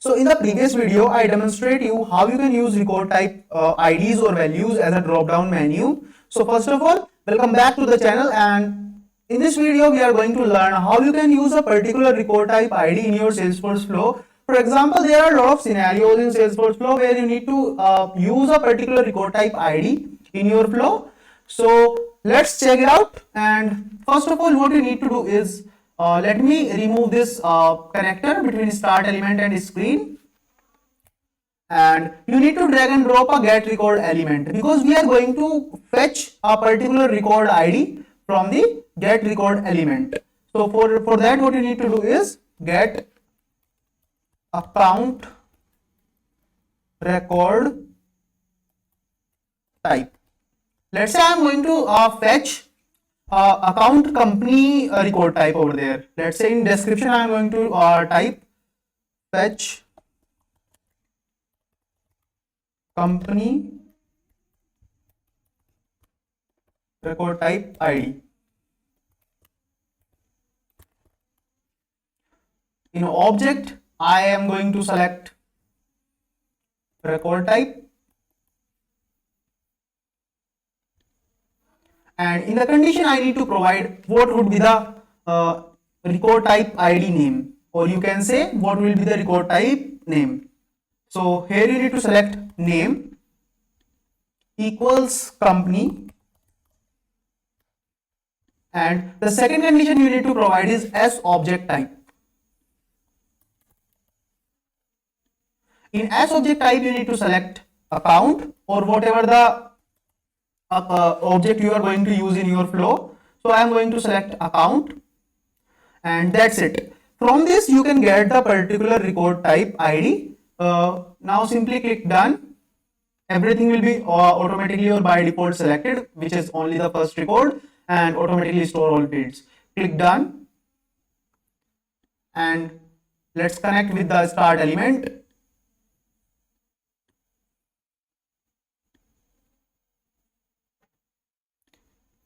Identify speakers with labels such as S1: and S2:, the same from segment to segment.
S1: So in the previous video, I demonstrate you how you can use record type IDs or values as a drop down menu. So first of all, welcome back to the channel, and in this video we are going to learn how you can use a particular record type ID in your Salesforce flow. For example, there are a lot of scenarios in Salesforce flow where you need to use a particular record type ID in your flow. So let's check it out. And first of all, what you need to do is let me remove this connector between start element and screen, and you need to drag and drop a get record element because we are going to fetch a particular record ID from the get record element. So for that, what you need to do is get account record type. Let's say I'm going to fetch account company record type over there. Let's say in description I'm going to type fetch company record type ID. In object, I am going to select record type, and in the condition I need to provide what would be the record type ID name, or you can say what will be the record type name. So here you need to select name equals company, and the second condition you need to provide is as object type. In as object type you need to select account or whatever the object you are going to use in your flow. So I am going to select account, and that's it. From this you can get the particular record type ID. Now simply click done. Everything will be automatically or by default selected, which is only the first record, and automatically store all fields. Click done, and let's connect with the start element.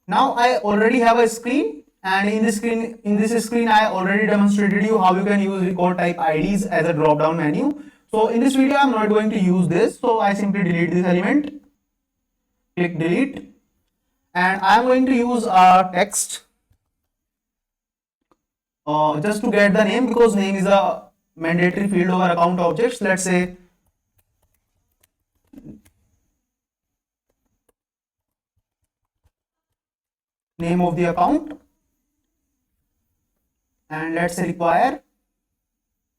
S1: Now I already have a screen, and in this screen I already demonstrated you how you can use record type IDs as a drop down menu. So in this video I'm not going to use this, so I simply delete this element. Click delete, and I'm going to use a text just to get the name, because name is a mandatory field over account objects. Let's say name of the account, and let's say require,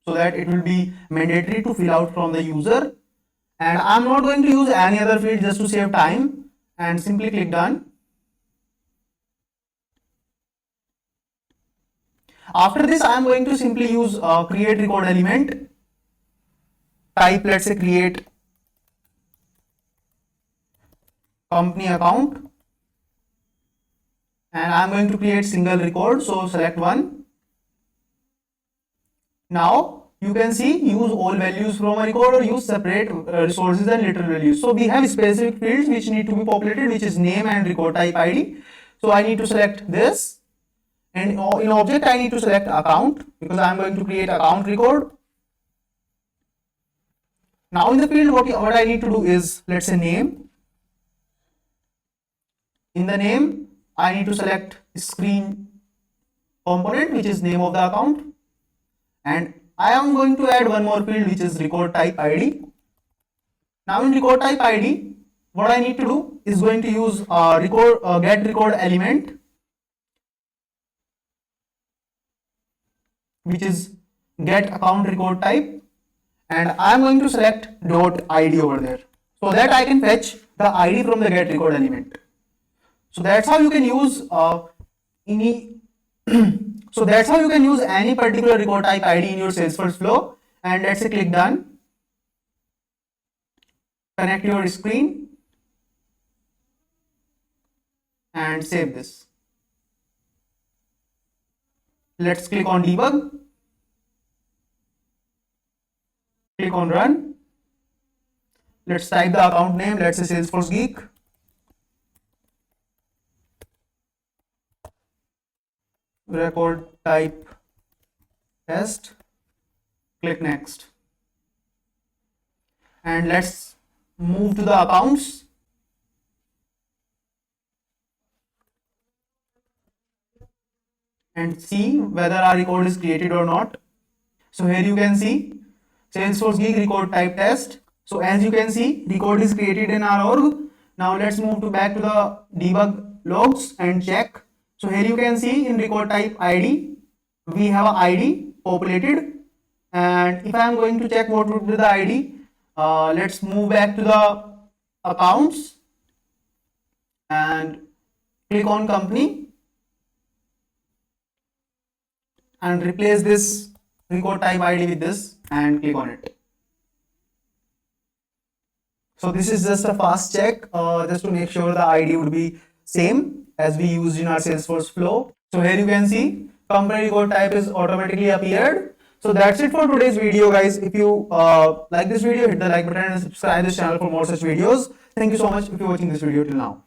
S1: so that it will be mandatory to fill out from the user. And I'm not going to use any other field just to save time, and simply click done. After this I am going to simply use create record element type. Let's say create company account, and I'm going to create single record, so select one. Now you can see use all values from a record or use separate resources and literal values. So we have specific fields which need to be populated, which is name and record type ID. So I need to select this, and in object I need to select account because I'm going to create account record. Now in the field what I need to do is, let's say name. In the name I need to select screen component, which is name of the account, and I am going to add one more field which is record type ID. Now in record type ID, what I need to do is going to use get record element, which is get account record type, and I am going to select dot ID over there, so that I can fetch the ID from the get record element. So that's how you can use any so that's how you can use any particular record type ID in your Salesforce flow. And let's say click done, connect your screen, and save this. Let's click on debug, click on run. Let's type the account name, let's say Salesforce Geek. Record type test, click next. and let's move to the accounts. And see whether our record is created or not. So here you can see Salesforce gig record type test. So as you can see, record is created in our org. Now let's move to back to the debug logs and check. So here you can see in record type ID, we have a ID populated. And if I am going to check what would be the ID, let's move back to the accounts and click on company and replace this record type ID with this and click on it. So this is just a fast check just to make sure the ID would be same as we used in our Salesforce flow. So here you can see company record type is automatically appeared. So that's it for today's video, guys. If you like this video, hit the like button and subscribe this channel for more such videos. Thank you so much if you're watching this video till now.